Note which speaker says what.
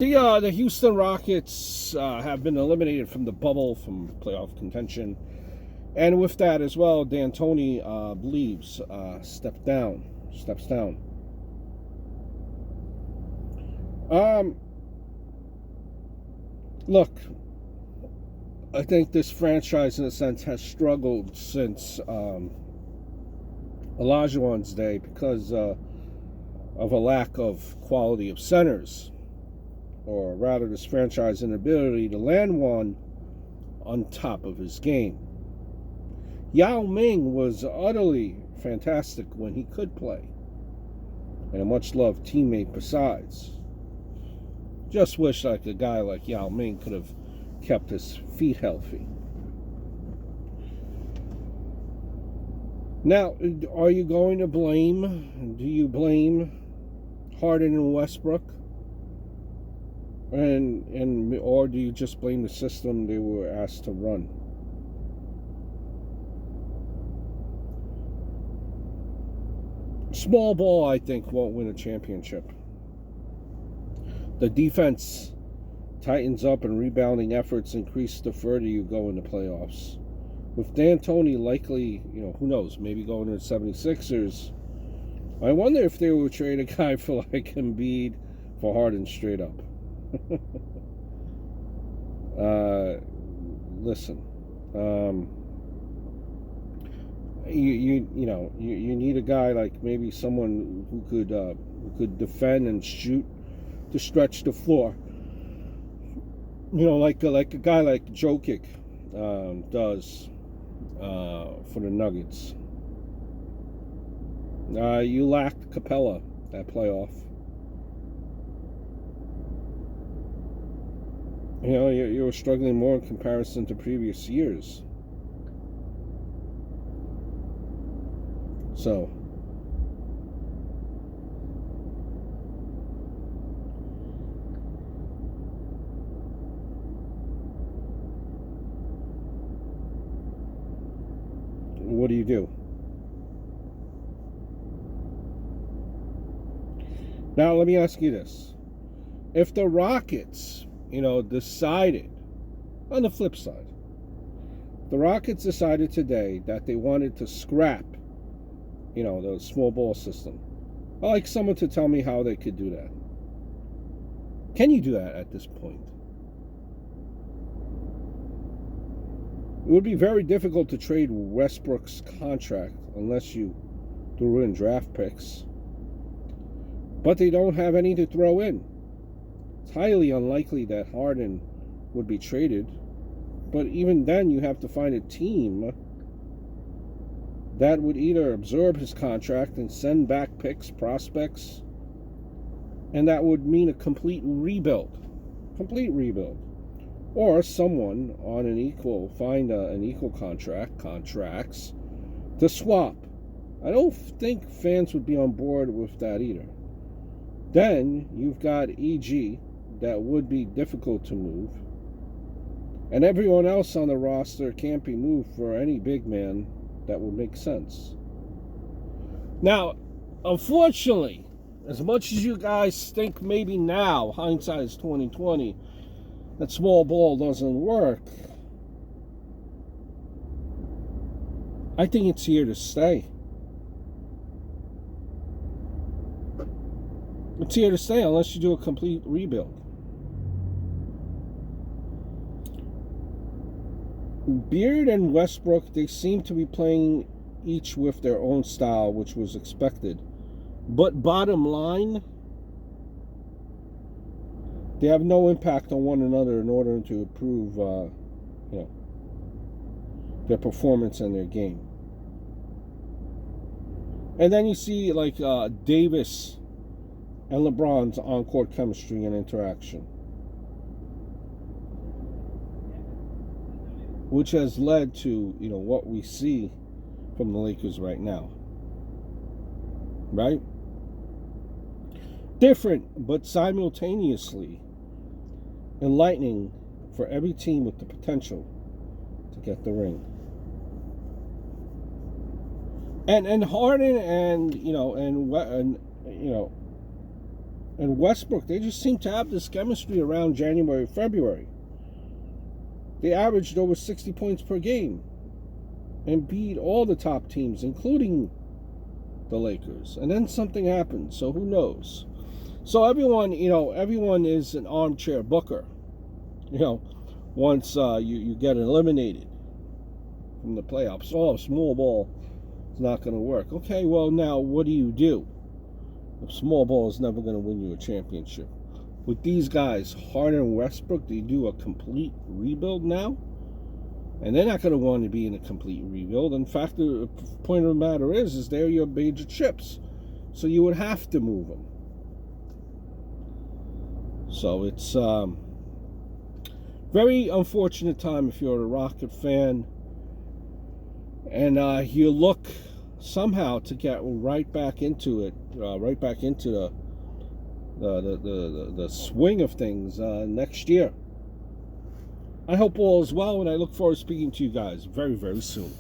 Speaker 1: The Houston Rockets have been eliminated from the bubble from playoff contention, and with that as well, Dantoni believes steps down. Um, Look, I think this franchise, in a sense, has struggled since Olajuwon's day because of a lack of quality of centers, or rather, this franchise inability to land one on top of his game. Yao Ming was utterly fantastic when he could play, and a much-loved teammate besides. Just wish like a guy like Yao Ming could have kept his feet healthy. Now, are you going to do you blame Harden and Westbrook? Or do you just blame the system they were asked to run? Small ball, I think, won't win a championship. The defense tightens up and rebounding efforts increase the further you go in the playoffs. With Dantoni likely, who knows, maybe going to the 76ers, I wonder if they would trade a guy for like Embiid for Harden straight up. Listen, you need a guy like maybe someone who could defend and shoot to stretch the floor. Like a guy like Jokic does for the Nuggets. You lacked Capella that playoff. You were struggling more in comparison to previous years. So, what do you do? Now, let me ask you this. If the Rockets, decided, on the flip side, the Rockets decided today that they wanted to scrap, the small ball system, I'd like someone to tell me how they could do that. Can you do that at this point? It would be very difficult to trade Westbrook's contract unless you threw in draft picks. But they don't have any to throw in. It's highly unlikely that Harden would be traded. But even then, you have to find a team that would either absorb his contract and send back picks, prospects, and that would mean a complete rebuild. Or someone on an equal, find an equal contracts to swap. I don't think fans would be on board with that either. Then you've got EG that would be difficult to move, and everyone else on the roster can't be moved for any big man that would make sense. Now, unfortunately, as much as you guys think maybe now, hindsight is 2020, that small ball doesn't work, I think it's here to stay. It's here to stay unless you do a complete rebuild. Beard and Westbrook, they seem to be playing each with their own style, which was expected. But bottom line, they have no impact on one another in order to improve, their performance and their game. And then you see like Davis and LeBron's on-court chemistry and interaction, which has led to, what we see from the Lakers right now. Right? Different, but simultaneously enlightening for every team with the potential to get the ring. And Harden and and Westbrook, they just seem to have this chemistry around January, February. They averaged over 60 points per game and beat all the top teams, including the Lakers. And then something happened, so who knows? So everyone is an armchair booker. Once you get eliminated from the playoffs, small ball is not going to work. Okay, well, now what do you do? If small ball is never going to win you a championship. With these guys, Harden and Westbrook, do you do a complete rebuild now? And they're not going to want to be in a complete rebuild. In fact, the point of the matter is they're your major chips. So you would have to move them. So it's very unfortunate time if you're a Rocket fan. And you look somehow to get right back into it, right back into the swing of things next year. I hope all is well, and I look forward to speaking to you guys very, very soon.